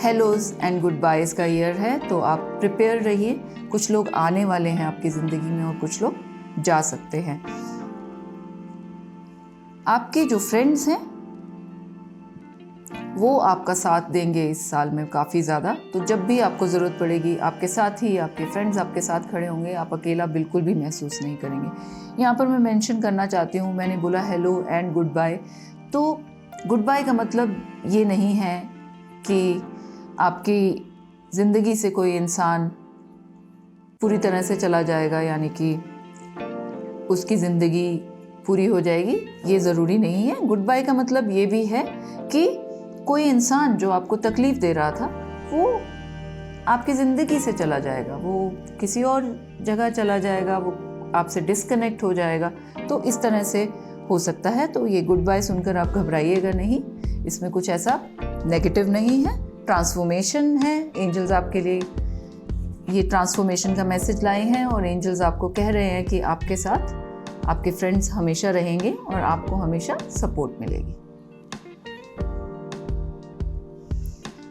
हेलोज एंड गुड बायज का ईयर है, तो आप प्रिपेयर रहिए। कुछ लोग आने वाले हैं आपकी ज़िंदगी में और कुछ लोग जा सकते हैं। आपके जो फ्रेंड्स हैं वो आपका साथ देंगे इस साल में काफ़ी ज़्यादा। तो जब भी आपको ज़रूरत पड़ेगी आपके साथ ही आपके फ्रेंड्स आपके साथ खड़े होंगे, आप अकेला बिल्कुल भी महसूस नहीं करेंगे। यहाँ पर मैं मेंशन करना चाहती हूँ, मैंने बोला हेलो एंड गुड बाय, तो गुड बाय का मतलब ये नहीं है कि आपकी ज़िंदगी से कोई इंसान पूरी तरह से चला जाएगा, यानी कि उसकी ज़िंदगी पूरी हो जाएगी, ये ज़रूरी नहीं है। गुड बाय का मतलब ये भी है कि कोई इंसान जो आपको तकलीफ़ दे रहा था वो आपकी ज़िंदगी से चला जाएगा, वो किसी और जगह चला जाएगा, वो आपसे डिस्कनेक्ट हो जाएगा। तो इस तरह से हो सकता है। तो ये गुड बाय सुनकर आप घबराइएगा नहीं, इसमें कुछ ऐसा नेगेटिव नहीं है, ट्रांसफॉर्मेशन है। एंजल्स आपके लिए ये ट्रांसफॉर्मेशन का मैसेज लाए हैं और एंजल्स आपको कह रहे हैं कि आपके साथ आपके फ्रेंड्स हमेशा रहेंगे और आपको हमेशा सपोर्ट मिलेगी।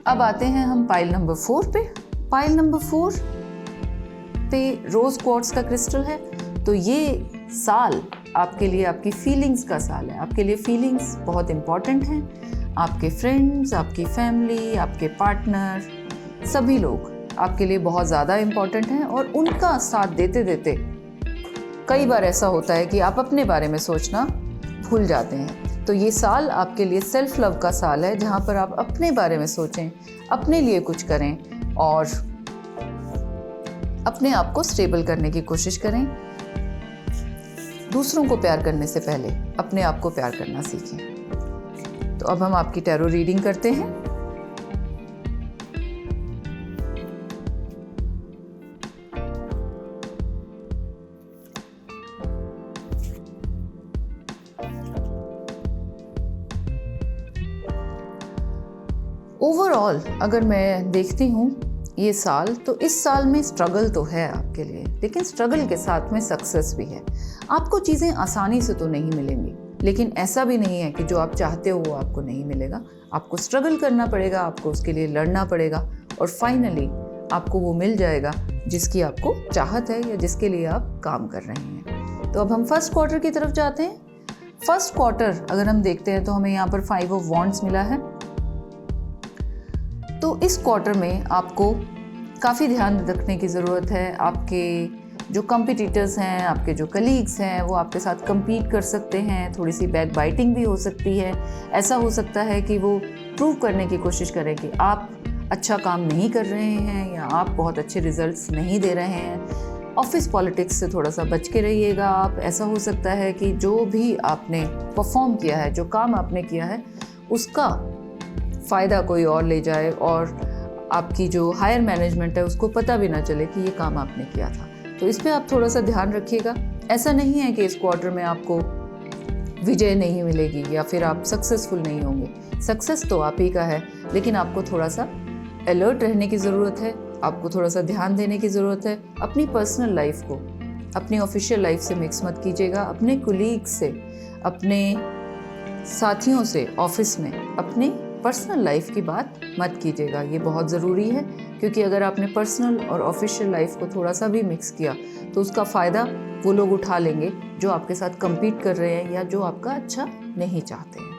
अब आते हैं हम पाइल नंबर 4 पे। पाइल नंबर 4 पे रोज क्वार्ट्ज का क्रिस्टल है। तो ये साल आपके लिए आपकी फीलिंग्स का साल है। आपके लिए फीलिंग्स बहुत इंपॉर्टेंट हैं। आपके फ्रेंड्स, आपकी फैमिली, आपके पार्टनर, सभी लोग आपके लिए बहुत ज़्यादा इम्पॉर्टेंट हैं और उनका साथ देते देते कई बार ऐसा होता है कि आप अपने बारे में सोचना भूल जाते हैं। तो ये साल आपके लिए सेल्फ लव का साल है, जहाँ पर आप अपने बारे में सोचें, अपने लिए कुछ करें और अपने आप को स्टेबल करने की कोशिश करें। दूसरों को प्यार करने से पहले अपने आप को प्यार करना सीखें। तो अब हम आपकी टैरो रीडिंग करते हैं। ओवरऑल अगर मैं देखती हूँ ये साल, तो इस साल में स्ट्रगल तो है आपके लिए, लेकिन स्ट्रगल के साथ में सक्सेस भी है। आपको चीज़ें आसानी से तो नहीं मिलेंगी, लेकिन ऐसा भी नहीं है कि जो आप चाहते हो वो आपको नहीं मिलेगा। आपको स्ट्रगल करना पड़ेगा, आपको उसके लिए लड़ना पड़ेगा, और फाइनली आपको वो मिल जाएगा जिसकी आपको चाहत है या जिसके लिए आप काम कर रहे हैं। तो अब हम फर्स्ट क्वार्टर की तरफ जाते हैं। फर्स्ट क्वार्टर अगर हम देखते हैं तो हमें यहाँ पर 5 ऑफ वॉन्ड्स मिला है। तो इस क्वार्टर में आपको काफ़ी ध्यान रखने की ज़रूरत है। आपके जो कॉम्पिटिटर्स हैं, आपके जो कलीग्स हैं, वो आपके साथ compete कर सकते हैं। थोड़ी सी बैक बाइटिंग भी हो सकती है। ऐसा हो सकता है कि वो प्रूव करने की कोशिश करें कि आप अच्छा काम नहीं कर रहे हैं या आप बहुत अच्छे रिजल्ट्स नहीं दे रहे हैं। ऑफिस पॉलिटिक्स से थोड़ा सा बच के रहिएगा आप। ऐसा हो सकता है कि जो भी आपने परफॉर्म किया है, जो काम आपने किया है, उसका फ़ायदा कोई और ले जाए और आपकी जो हायर मैनेजमेंट है उसको पता भी ना चले कि ये काम आपने किया था। तो इस पे आप थोड़ा सा ध्यान रखिएगा। ऐसा नहीं है कि इस क्वार्टर में आपको विजय नहीं मिलेगी या फिर आप सक्सेसफुल नहीं होंगे। सक्सेस तो आप ही का है, लेकिन आपको थोड़ा सा अलर्ट रहने की ज़रूरत है। आपको थोड़ा सा ध्यान देने की ज़रूरत है। अपनी पर्सनल लाइफ को अपनी ऑफिशियल लाइफ से मिक्स मत कीजिएगा। अपने कोलीग्स से, अपने साथियों से ऑफिस में अपनी पर्सनल लाइफ की बात मत कीजिएगा। ये बहुत ज़रूरी है, क्योंकि अगर आपने पर्सनल और ऑफिशियल लाइफ को थोड़ा सा भी मिक्स किया तो उसका फ़ायदा वो लोग उठा लेंगे जो आपके साथ compete कर रहे हैं या जो आपका अच्छा नहीं चाहते हैं।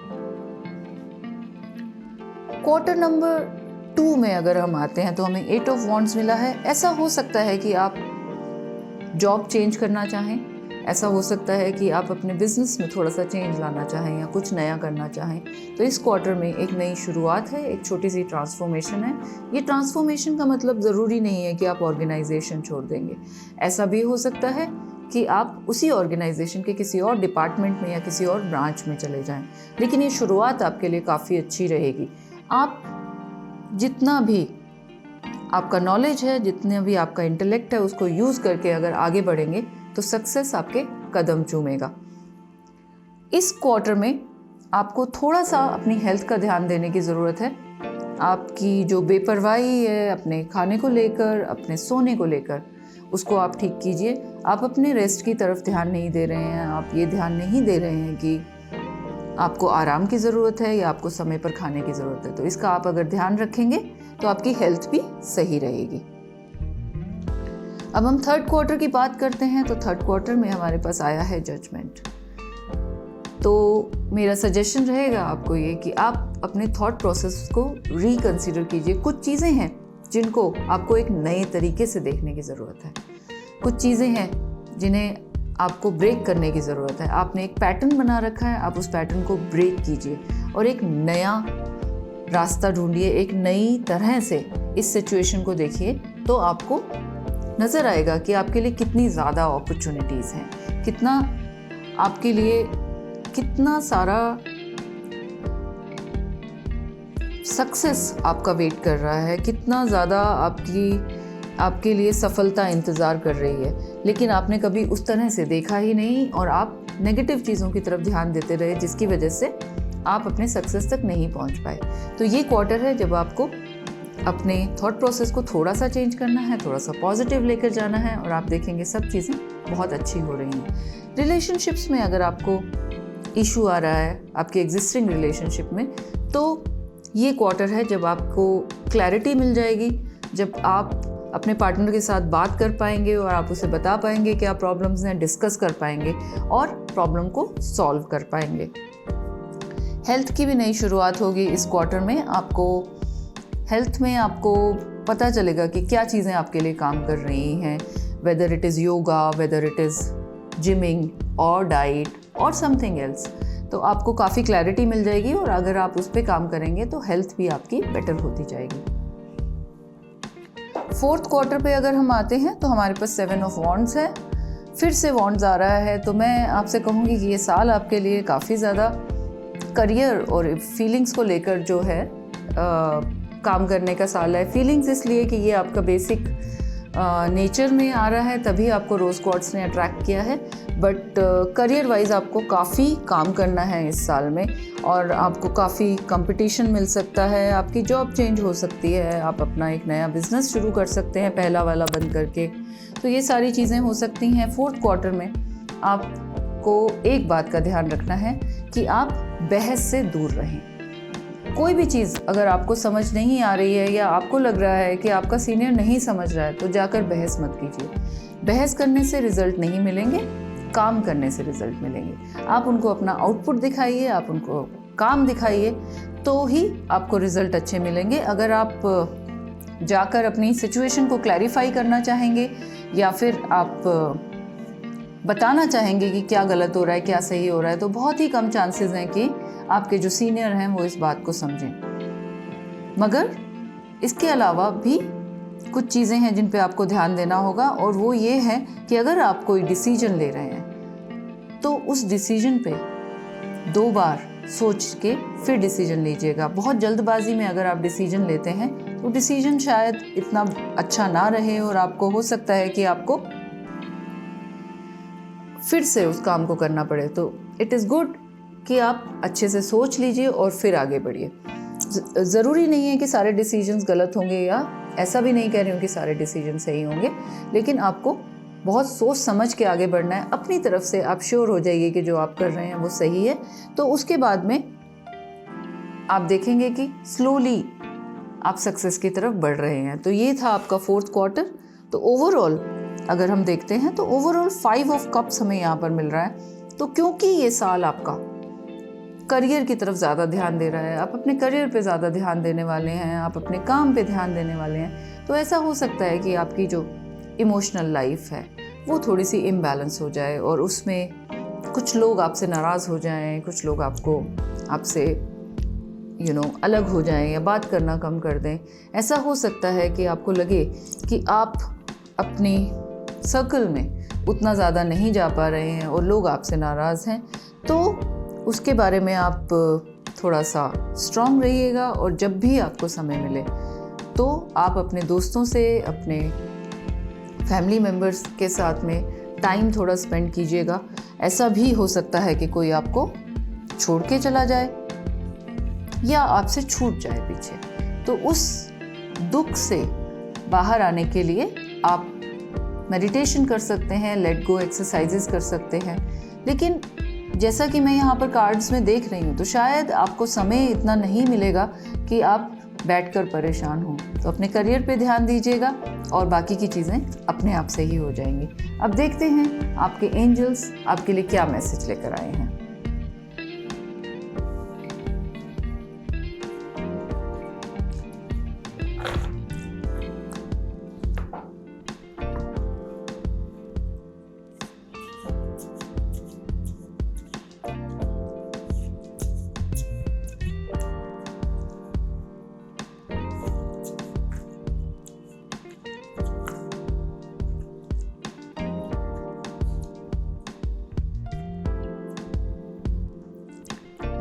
क्वार्टर नंबर 2 में अगर हम आते हैं तो हमें 8 ऑफ वॉन्ड्स मिला है। ऐसा हो सकता है कि आप जॉब चेंज करना चाहें। ऐसा हो सकता है कि आप अपने बिजनेस में थोड़ा सा चेंज लाना चाहें या कुछ नया करना चाहें। तो इस क्वार्टर में एक नई शुरुआत है, एक छोटी सी ट्रांसफॉर्मेशन है। ये ट्रांसफॉर्मेशन का मतलब ज़रूरी नहीं है कि आप ऑर्गेनाइजेशन छोड़ देंगे। ऐसा भी हो सकता है कि आप उसी ऑर्गेनाइजेशन के किसी और डिपार्टमेंट में या किसी और ब्रांच में चले जाएं, लेकिन ये शुरुआत आपके लिए काफ़ी अच्छी रहेगी। आप जितना भी आपका नॉलेज है, जितना भी आपका इंटेलेक्ट है, उसको यूज़ करके अगर आगे बढ़ेंगे तो सक्सेस आपके कदम चूमेगा। इस क्वार्टर में आपको थोड़ा सा अपनी हेल्थ का ध्यान देने की ज़रूरत है। आपकी जो बेपरवाही है अपने खाने को लेकर, अपने सोने को लेकर, उसको आप ठीक कीजिए। आप अपने रेस्ट की तरफ ध्यान नहीं दे रहे हैं। आप ये ध्यान नहीं दे रहे हैं कि आपको आराम की ज़रूरत है या आपको समय पर खाने की ज़रूरत है। तो इसका आप अगर ध्यान रखेंगे तो आपकी हेल्थ भी सही रहेगी। अब हम थर्ड क्वार्टर की बात करते हैं। तो थर्ड क्वार्टर में हमारे पास आया है जजमेंट। तो मेरा सजेशन रहेगा आपको ये कि आप अपने थॉट प्रोसेस को रिकंसिडर कीजिए। कुछ चीज़ें हैं जिनको आपको एक नए तरीके से देखने की ज़रूरत है। कुछ चीज़ें हैं जिन्हें आपको ब्रेक करने की ज़रूरत है। आपने एक पैटर्न बना रखा है, आप उस पैटर्न को ब्रेक कीजिए और एक नया रास्ता ढूंढिए। एक नई तरह से इस सिचुएशन को देखिए तो आपको नज़र आएगा कि आपके लिए कितनी ज़्यादा अपॉर्चुनिटीज़ हैं, कितना आपके लिए कितना सारा सक्सेस आपका वेट कर रहा है, कितना ज़्यादा आपके लिए सफलता इंतज़ार कर रही है, लेकिन आपने कभी उस तरह से देखा ही नहीं और आप नेगेटिव चीज़ों की तरफ ध्यान देते रहे, जिसकी वजह से आप अपने सक्सेस तक नहीं पहुंच पाए। तो ये क्वार्टर है जब आपको अपने थॉट प्रोसेस को थोड़ा सा चेंज करना है, थोड़ा सा पॉजिटिव लेकर जाना है और आप देखेंगे सब चीज़ें बहुत अच्छी हो रही हैं। रिलेशनशिप्स में अगर आपको इशू आ रहा है आपके एग्जिस्टिंग रिलेशनशिप में, तो ये क्वार्टर है जब आपको क्लैरिटी मिल जाएगी, जब आप अपने पार्टनर के साथ बात कर पाएंगे और आप उसे बता पाएंगे क्या प्रॉब्लम्स हैं, डिस्कस कर पाएंगे और प्रॉब्लम को सॉल्व कर पाएंगे। हेल्थ की भी नई शुरुआत होगी इस क्वार्टर में। हेल्थ में आपको पता चलेगा कि क्या चीज़ें आपके लिए काम कर रही हैं, whether it is yoga, whether it is gymming और डाइट और समथिंग एल्स। तो आपको काफ़ी क्लैरिटी मिल जाएगी और अगर आप उस पर काम करेंगे तो हेल्थ भी आपकी बेटर होती जाएगी। फोर्थ क्वार्टर पे अगर हम आते हैं तो हमारे पास 7 ऑफ वॉन्ड्स है। फिर से वॉन्ड्स आ रहा है, तो मैं आपसे कहूँगी कि ये साल आपके लिए काफ़ी ज़्यादा करियर और फीलिंग्स को लेकर जो है काम करने का साल है। फीलिंग्स इसलिए कि ये आपका बेसिक नेचर में आ रहा है, तभी आपको रोज़ क्वार्ट्स ने अट्रैक्ट किया है। बट करियर वाइज आपको काफ़ी काम करना है इस साल में, और आपको काफ़ी कंपटीशन मिल सकता है, आपकी जॉब चेंज हो सकती है, आप अपना एक नया बिजनेस शुरू कर सकते हैं पहला वाला बंद करके। तो ये सारी चीज़ें हो सकती हैं। फोर्थ क्वार्टर में आपको एक बात का ध्यान रखना है कि आप बहस से दूर रहें। कोई भी चीज़ अगर आपको समझ नहीं आ रही है या आपको लग रहा है कि आपका सीनियर नहीं समझ रहा है, तो जाकर बहस मत कीजिए। बहस करने से रिजल्ट नहीं मिलेंगे, काम करने से रिजल्ट मिलेंगे। आप उनको अपना आउटपुट दिखाइए, आप उनको काम दिखाइए, तो ही आपको रिजल्ट अच्छे मिलेंगे। अगर आप जाकर अपनी सिचुएशन को क्लैरिफाई करना चाहेंगे या फिर आप बताना चाहेंगे कि क्या गलत हो रहा है, क्या सही हो रहा है, तो बहुत ही कम चांसेस हैं कि आपके जो सीनियर हैं वो इस बात को समझें। मगर इसके अलावा भी कुछ चीज़ें हैं जिन पे आपको ध्यान देना होगा, और वो ये है कि अगर आप कोई डिसीजन ले रहे हैं तो उस डिसीजन पे 2 बार सोच के फिर डिसीजन लीजिएगा। बहुत जल्दबाजी में अगर आप डिसीजन लेते हैं तो डिसीजन शायद इतना अच्छा ना रहे, और आपको हो सकता है कि आपको फिर से उस काम को करना पड़े। तो इट इज़ गुड कि आप अच्छे से सोच लीजिए और फिर आगे बढ़िए। ज़रूरी नहीं है कि सारे डिसीजंस गलत होंगे, या ऐसा भी नहीं कह रही हूँ कि सारे डिसीजन सही होंगे, लेकिन आपको बहुत सोच समझ के आगे बढ़ना है। अपनी तरफ से आप श्योर हो जाइए कि जो आप कर रहे हैं वो सही है, तो उसके बाद में आप देखेंगे कि स्लोली आप सक्सेस की तरफ बढ़ रहे हैं। तो ये था आपका फोर्थ क्वार्टर। तो ओवरऑल अगर हम देखते हैं तो ओवरऑल 5 ऑफ कप्स हमें यहाँ पर मिल रहा है। तो क्योंकि ये साल आपका करियर की तरफ ज़्यादा ध्यान दे रहा है, आप अपने करियर पे ज़्यादा ध्यान देने वाले हैं, आप अपने काम पे ध्यान देने वाले हैं, तो ऐसा हो सकता है कि आपकी जो इमोशनल लाइफ है वो थोड़ी सी इम्बैलेंस हो जाए, और उसमें कुछ लोग आपसे नाराज़ हो जाएं, कुछ लोग आपसे अलग हो जाएं या बात करना कम कर दें। ऐसा हो सकता है कि आपको लगे कि आप अपनी सर्कल में उतना ज़्यादा नहीं जा पा रहे हैं और लोग आपसे नाराज़ हैं। तो उसके बारे में आप थोड़ा सा स्ट्रॉन्ग रहिएगा, और जब भी आपको समय मिले तो आप अपने दोस्तों से, अपने फैमिली मेम्बर्स के साथ में टाइम थोड़ा स्पेंड कीजिएगा। ऐसा भी हो सकता है कि कोई आपको छोड़ के चला जाए या आपसे छूट जाए पीछे। तो उस दुख से बाहर आने के लिए आप मेडिटेशन कर सकते हैं, लेट गो एक्सरसाइजेस कर सकते हैं। लेकिन जैसा कि मैं यहाँ पर कार्ड्स में देख रही हूँ, तो शायद आपको समय इतना नहीं मिलेगा कि आप बैठकर परेशान हों। तो अपने करियर पे ध्यान दीजिएगा और बाकी की चीज़ें अपने आप से ही हो जाएंगी। अब देखते हैं आपके एंजल्स आपके लिए क्या मैसेज लेकर आए हैं।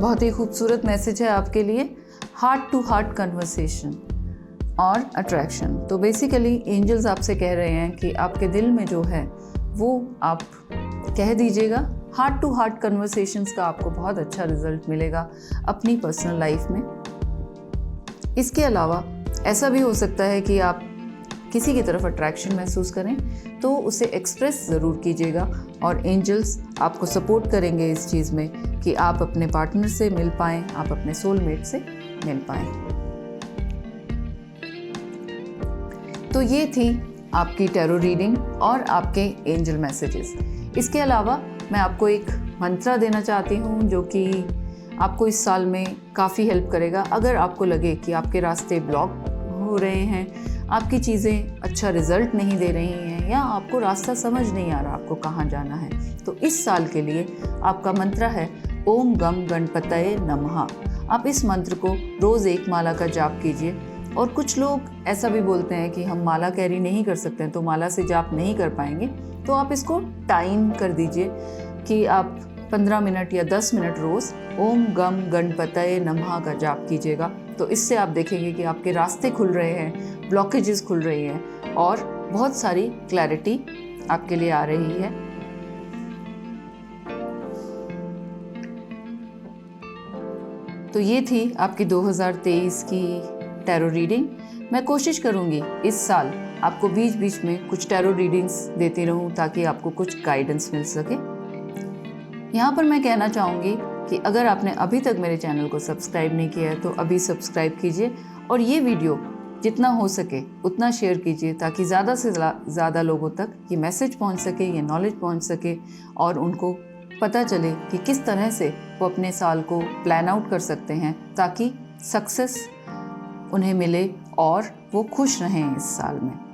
बहुत ही खूबसूरत मैसेज है आपके लिए, हार्ट टू हार्ट कन्वर्सेशन और अट्रैक्शन। तो बेसिकली एंजल्स आपसे कह रहे हैं कि आपके दिल में जो है वो आप कह दीजिएगा। हार्ट टू हार्ट कन्वर्सेशंस का आपको बहुत अच्छा रिजल्ट मिलेगा अपनी पर्सनल लाइफ में। इसके अलावा ऐसा भी हो सकता है कि आप किसी की तरफ अट्रैक्शन महसूस करें, तो उसे एक्सप्रेस ज़रूर कीजिएगा, और एंजल्स आपको सपोर्ट करेंगे इस चीज़ में कि आप अपने पार्टनर से मिल पाएँ, आप अपने सोलमेट से मिल पाएँ। तो ये थी आपकी टैरो रीडिंग और आपके एंजल मैसेजेस। इसके अलावा मैं आपको एक मंत्रा देना चाहती हूँ जो कि आपको इस साल में काफ़ी हेल्प करेगा। अगर आपको लगे कि आपके रास्ते ब्लॉक हो रहे हैं, आपकी चीज़ें अच्छा रिजल्ट नहीं दे रही हैं, या आपको रास्ता समझ नहीं आ रहा आपको कहाँ जाना है, तो इस साल के लिए आपका मंत्र है ओम गम गणपतये नमः। आप इस मंत्र को रोज़ 1 माला का जाप कीजिए। और कुछ लोग ऐसा भी बोलते हैं कि हम माला कैरी नहीं कर सकते हैं, तो माला से जाप नहीं कर पाएंगे, तो आप इसको टाइम कर दीजिए कि आप 15 मिनट या 10 मिनट रोज़ ओम गम गणपतये नमः का जाप कीजिएगा। तो इससे आप देखेंगे कि आपके रास्ते खुल रहे हैं, ब्लॉकेजेस खुल रही हैं और बहुत सारी क्लैरिटी आपके लिए आ रही है। तो ये थी आपकी 2023 की टैरो रीडिंग। मैं कोशिश करूँगी इस साल आपको बीच बीच में कुछ टैरो रीडिंग्स देती रहूँ ताकि आपको कुछ गाइडेंस मिल सके। यहाँ पर मैं कहना चाहूँगी कि अगर आपने अभी तक मेरे चैनल को सब्सक्राइब नहीं किया है तो अभी सब्सक्राइब कीजिए और ये वीडियो जितना हो सके उतना शेयर कीजिए ताकि ज़्यादा से ज़्यादा लोगों तक ये मैसेज पहुँच सके, ये नॉलेज पहुँच सके और उनको पता चले कि किस तरह से वो अपने साल को प्लान आउट कर सकते हैं ताकि सक्सेस उन्हें मिले और वो खुश रहें इस साल में।